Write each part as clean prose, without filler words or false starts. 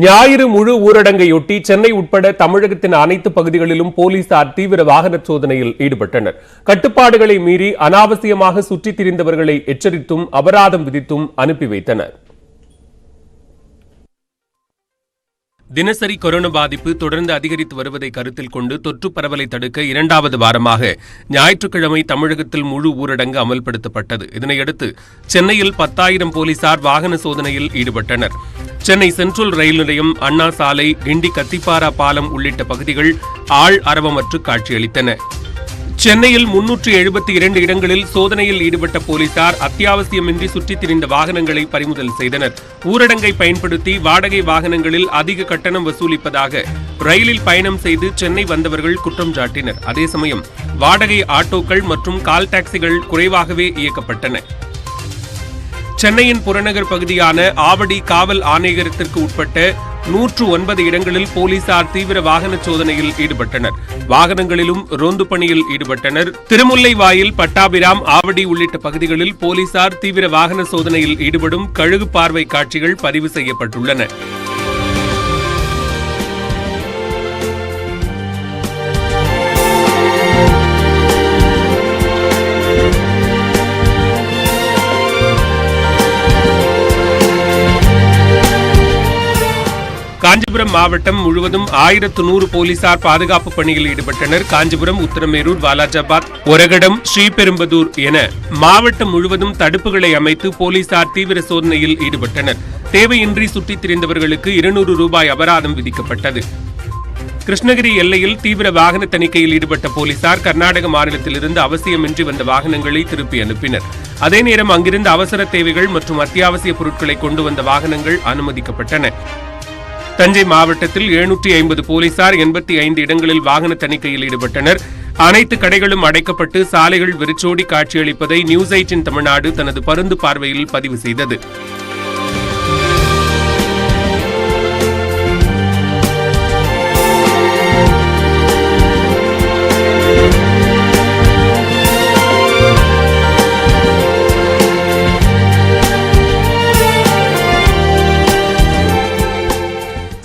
ஞாயிறு முழு ஊரடங்கையொட்டி சென்னை உட்பட தமிழகத்தின் அனைத்து பகுதிகளிலும் போலீசார் தீவிர வாகன சோதனையில் ஈடுபட்டனர். கட்டுப்பாடுகளை மீறி அனாவசியமாக சுற்றித் திரிந்தவர்களை எச்சரித்தும் அபராதம் விதித்தும் அனுப்பி வைத்தனர். தினசரி கொரோனா பாதிப்பு தொடர்ந்து அதிகரித்து வருவதை கருத்தில் கொண்டு தொற்று பரவலை தடுக்க இரண்டாவது வாரமாக ஞாயிற்றுக்கிழமை தமிழகத்தில் முழு ஊரடங்கு அமல்படுத்தப்பட்டது. இதனையடுத்து சென்னையில் 10,000 போலீசார் வாகன சோதனையில் ஈடுபட்டனர். சென்னை சென்ட்ரல் ரயில் நிலையம், அண்ணா சாலை, கிண்டி கத்திப்பாரா பாலம் உள்ளிட்ட பகுதிகள் ஆள் அரவமற்று காட்சியளித்தன. சென்னையில் 372 இடங்களில் சோதனையில் ஈடுபட்ட போலீசார் அத்தியாவசியமின்றி சுற்றித் திரிந்த வாகனங்களை பறிமுதல் செய்தனர். ஊரடங்கை பயன்படுத்தி வாடகை வாகனங்களில் அதிக கட்டணம் வசூலிப்பதாக ரயிலில் பயணம் செய்து சென்னை வந்தவர்கள் குற்றம் சாட்டினர். அதே சமயம் வாடகை ஆட்டோக்கள் மற்றும் கால் டாக்ஸிகள் குறைவாகவே இயக்கப்பட்டன. சென்னையின் புறநகர் பகுதியான ஆவடி காவல் ஆணையரகத்திற்கு உட்பட்ட 109 இடங்களில் போலீசார் தீவிர வாகன சோதனையில் ஈடுபட்டனர். வாகனங்களிலும் ரோந்து பணியில் ஈடுபட்டனர். திருமுல்லைவாயில், பட்டாபிராம், ஆவடி உள்ளிட்ட பகுதிகளில் போலீசார் தீவிர வாகன சோதனையில் ஈடுபடும் கழுகு பார்வை காட்சிகள் பதிவு செய்யப்பட்டுள்ளன. காஞ்சிபுரம் மாவட்டம் முழுவதும் 1100 போலீசார் பாதுகாப்பு பணியில் ஈடுபட்டனர். காஞ்சிபுரம், உத்தரமேரூர், வாலாஜாபாத், ஒரகடம், ஸ்ரீபெரும்புதூர் என மாவட்டம் முழுவதும் தடுப்புகளை அமைத்து போலீசார் தீவிர சோதனையில் ஈடுபட்டனர். தேவையின்றி சுற்றித் திரிந்தவர்களுக்கு 200 ரூபாய் அபராதம் விதிக்கப்பட்டது. கிருஷ்ணகிரி எல்லையில் தீவிர வாகன தணிக்கையில் ஈடுபட்ட போலீசார் கர்நாடக மாநிலத்திலிருந்து அவசியமின்றி வந்த வாகனங்களை திருப்பி அனுப்பினர். அதே நேரம் அங்கிருந்து அவசர தேவைகள் மற்றும் அத்தியாவசிய பொருட்களை கொண்டு வந்த வாகனங்கள் அனுமதிக்கப்பட்டன. தஞ்சை மாவட்டத்தில் 750 போலீசார் 85 இடங்களில் வாகன தணிக்கையில் ஈடுபட்டனர். அனைத்து கடைகளும் அடைக்கப்பட்டு சாலைகள் வெறிச்சோடி காட்சியளிப்பதை நியூஸ் 18 தமிழ்நாடு தனது பருந்து பார்வையில் பதிவு செய்தது.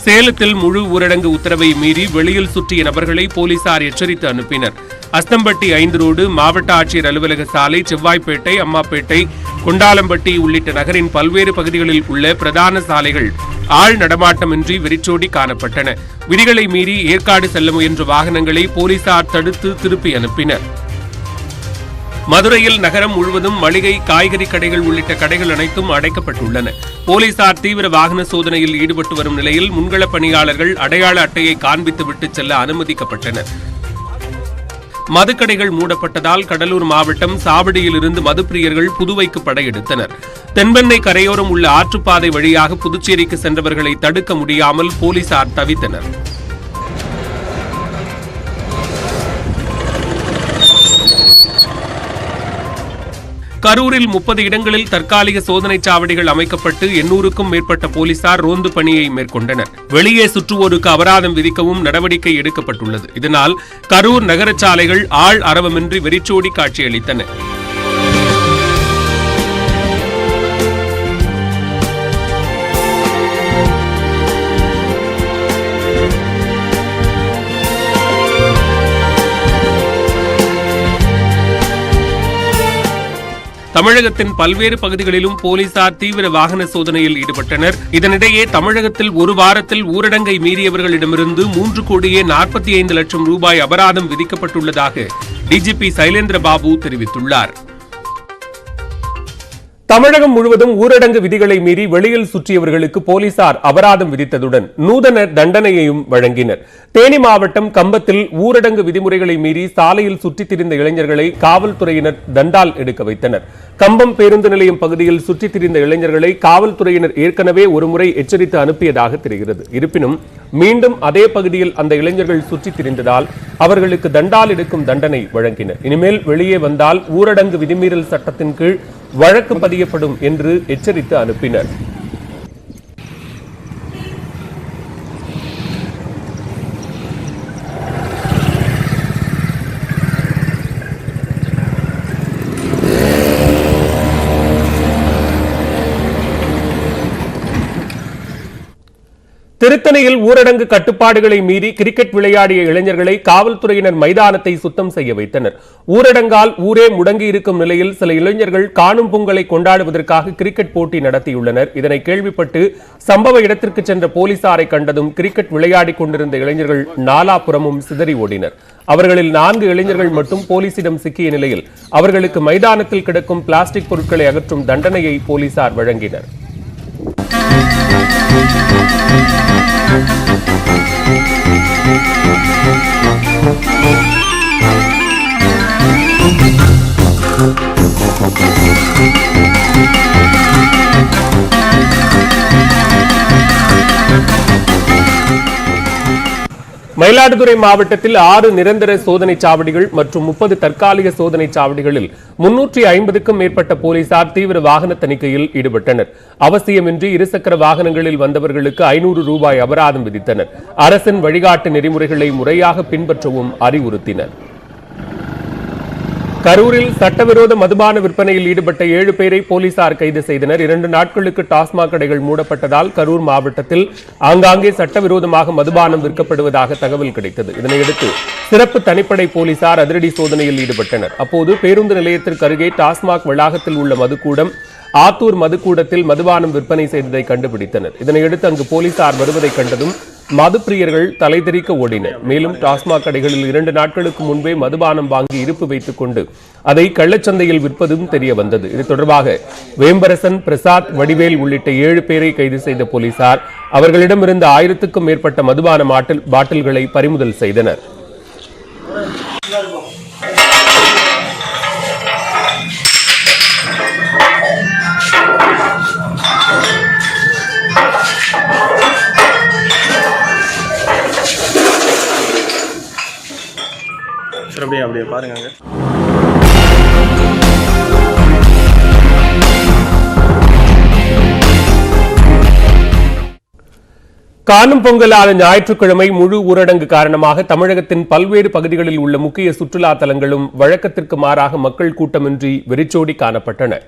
சேலத்தில் முழு ஊரடங்கு உத்தரவை மீறி வெளியில் சுற்றிய நபர்களை போலீசார் எச்சரித்து அனுப்பினர். அஸ்தம்பட்டி 5 ரோடு, மாவட்ட ஆட்சியர் அலுவலக சாலை, செவ்வாய்ப்பேட்டை, அம்மாப்பேட்டை, கொண்டாலம்பட்டி உள்ளிட்ட நகரின் பல்வேறு பகுதிகளில் உள்ள பிரதான சாலைகள் ஆள் நடமாட்டமின்றி வெறிச்சோடி காணப்பட்டன. விதிகளை மீறி ஏற்காடு செல்ல முயன்ற வாகனங்களை போலீசார் தடுத்து திருப்பி அனுப்பினர். மதுரையில் நகரம் முழுவதும் மளிகை, காய்கறி கடைகள் உள்ளிட்ட கடைகள் அனைத்தும் அடைக்கப்பட்டுள்ளன. போலீசார் தீவிர வாகன சோதனையில் ஈடுபட்டு வரும் நிலையில் முன்கள பணியாளர்கள் அடையாள அட்டையை காண்பித்து விட்டு செல்ல அனுமதிக்கப்பட்டனர். மதுக்கடைகள் மூடப்பட்டதால் கடலூர் மாவட்டம் சாவடியில் இருந்து மதுப்பிரியர்கள் புதுவைக்கு படையெடுத்தனர். தென்பெண்ணை கரையோரம் உள்ள ஆற்றுப்பாதை வழியாக புதுச்சேரிக்கு சென்றவர்களை தடுக்க முடியாமல் போலீசார் தவித்தனர். கரூரில் 30 இடங்களில் தற்காலிக சோதனை சாவடிகள் அமைக்கப்பட்டு 800க்கும் மேற்பட்ட போலீசார் ரோந்து பணியை மேற்கொண்டனர். வெளியே சுற்றுவோருக்கு அபராதம் விதிக்கவும் நடவடிக்கை எடுக்கப்பட்டுள்ளது. இதனால் கரூர் நகர சாலைகள் ஆள் அரவமின்றி வெறிச்சோடி காட்சியளித்தன. தமிழகத்தின் பல்வேறு பகுதிகளிலும் போலீசார் தீவிர வாகன சோதனையில் ஈடுபட்டனர். இதனிடையே தமிழகத்தில் ஒரு வாரத்தில் ஊரடங்கை மீறியவர்களிடமிருந்து 3,45 லட்சம் ரூபாய் அபராதம் விதிக்கப்பட்டுள்ளதாக டிஜிபி சைலேந்திர பாபு தெரிவித்துள்ளார். தமிழகம் முழுவதும் ஊரடங்கு விதிகளை மீறி வெளியில் சுற்றியவர்களுக்கு போலீசார் அபராதம் விதித்ததுடன் நூதன தண்டனையையும் வழங்கினர். தேனி மாவட்டம் கம்பத்தில் ஊரடங்கு விதிமுறைகளை மீறி சாலையில் சுற்றித் திரிந்த இளைஞர்களை காவல்துறையினர் தண்டால் எடுக்க வைத்தனர். கம்பம் பேருந்து நிலையம் பகுதியில் சுற்றித் திரிந்த இளைஞர்களை காவல்துறையினர் ஏற்கனவே ஒருமுறை எச்சரித்து அனுப்பியதாக தெரிகிறது. இருப்பினும் மீண்டும் அதே பகுதியில் அந்த இளைஞர்கள் சுற்றித் திரிந்ததால் அவர்களுக்கு தண்டால் எடுக்கும் தண்டனை வழங்கினர். இனிமேல் வெளியே வந்தால் ஊரடங்கு விதிமீறல் சட்டத்தின் கீழ் வழக்கு பதியப்படும் என்று எச்சரித்து அனுப்பினர். திருத்தணியில் ஊரடங்கு கட்டுப்பாடுகளை மீறி கிரிக்கெட் விளையாடிய இளைஞர்களை காவல்துறையினர் மைதானத்தை சுத்தம் செய்ய வைத்தனர். ஊரடங்கால் ஊரே முடங்கி இருக்கும் நிலையில் சில இளைஞர்கள் காணும் பொங்கலை கொண்டாடுவதற்காக கிரிக்கெட் போட்டி நடத்தியுள்ளனர். இதனை கேள்விப்பட்டு சம்பவ இடத்திற்கு சென்ற போலீசாரை கண்டதும் கிரிக்கெட் விளையாடிக் கொண்டிருந்த இளைஞர்கள் நாலாபுறமும் சிதறி ஓடினர். அவர்களில் 4 இளைஞர்கள் மட்டும் போலீசிடம் சிக்கிய நிலையில் அவர்களுக்கு மைதானத்தில் கிடக்கும் பிளாஸ்டிக் பொருட்களை அகற்றும் தண்டனையை போலீசார் வழங்கினர். மயிலாடுதுறை மாவட்டத்தில் 6 நிரந்தர சோதனை சாவடிகள் மற்றும் 30 தற்காலிக சோதனை சாவடிகளில் 350க்கும் மேற்பட்ட போலீசார் தீவிர வாகன தணிக்கையில் ஈடுபட்டனர். அவசியமின்றி இருசக்கர வாகனங்களில் வந்தவர்களுக்கு 500 ரூபாய் அபராதம் விதித்தனர். அரசின் வழிகாட்டு நெறிமுறைகளை முறையாக பின்பற்றவும் அறிவுறுத்தினர். கரூரில் சட்டவிரோத மதுபான விற்பனையில் ஈடுபட்ட 7 பேரை போலீசார் கைது செய்தனர். 2 நாட்களுக்கு டாஸ்மாக் கடைகள் மூடப்பட்டதால் கரூர் மாவட்டத்தில் ஆங்காங்கே சட்டவிரோதமாக மதுபானம் விற்கப்படுவதாக தகவல் கிடைத்தது. இதனையடுத்து சிறப்பு தனிப்படை போலீசார் அதிரடி சோதனையில் ஈடுபட்டனர். அப்போது பேருந்து நிலையத்திற்கு அருகே டாஸ்மாக் வளாகத்தில் உள்ள மதுக்கூடம் ஆத்தூர் மதுக்கூடத்தில் மதுபானம் விற்பனை செய்ததை கண்டுபிடித்தனர். இதனையடுத்து அங்கு போலீசார் வருவதை கண்டதும் மதுப்பிரியர்கள் தலைதெறிக்க ஓடினர். மேலும் டாஸ்மாக் கடைகளில் 2 நாட்களுக்கு முன்பே மதுபானம் வாங்கி இருப்பு வைத்துக் கொண்டு அதை கள்ளச்சந்தையில் விற்பதும் தெரிய வந்தது. இது தொடர்பாக வேம்பரசன், பிரசாத், வடிவேல் உள்ளிட்ட 7 பேரை கைது செய்த போலீசார் அவர்களிடமிருந்து 1000க்கும் மேற்பட்ட மதுபான பாட்டில்களை பறிமுதல் செய்தனர். அப்படியே பாருங்க. காணும் பொங்கலான ஞாயிற்றுக்கிழமை முழு ஊரடங்கு காரணமாக தமிழகத்தின் பல்வேறு பகுதிகளில் உள்ள முக்கிய சுற்றுலா தலங்களும் வழக்கத்திற்கு மாறாக மக்கள் கூட்டமின்றி வெறிச்சோடி காணப்பட்டன.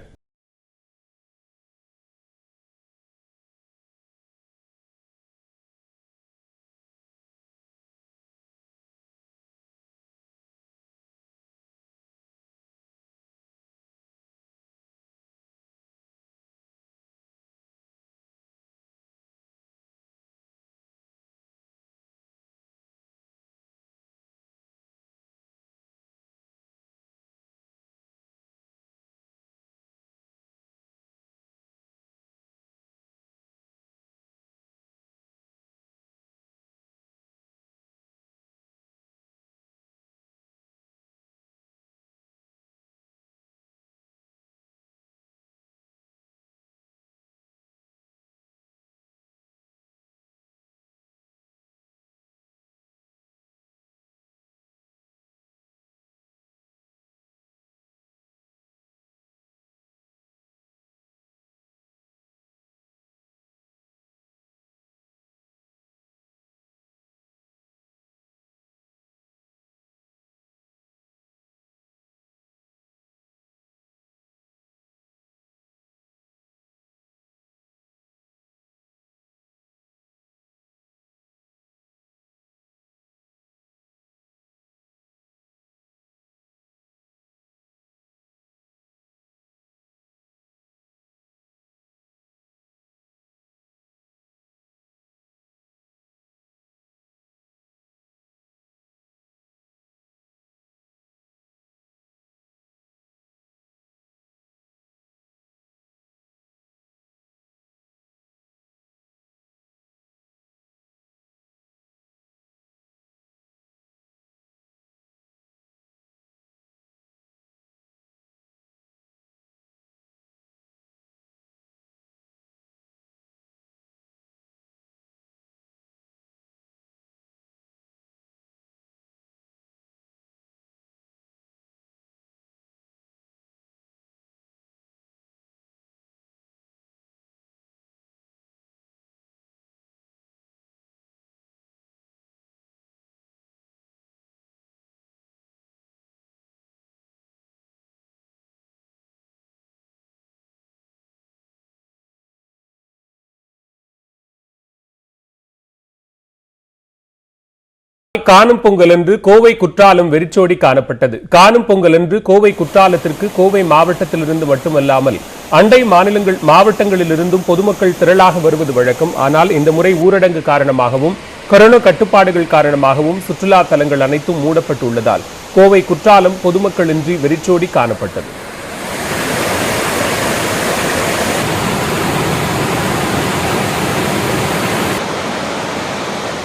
காணும் பொங்கலன்று கோவை குற்றாலம் வெறிச்சோடி காணப்பட்டது. காணும் பொங்கலன்று கோவை குற்றாலத்திற்கு கோவை மாவட்டத்திலிருந்து மட்டுமல்லாமல் அண்டை மாவட்டங்களிலிருந்தும் பொதுமக்கள் திரளாக வருவது வழக்கம். ஆனால் இந்த முறை ஊரடங்கு காரணமாகவும் கொரோனா கட்டுப்பாடுகள் காரணமாகவும் சுற்றுலா தலங்கள் அனைத்தும் மூடப்பட்டுள்ளதால் கோவை குற்றாலம் பொதுமக்களின்றி வெறிச்சோடி காணப்பட்டது.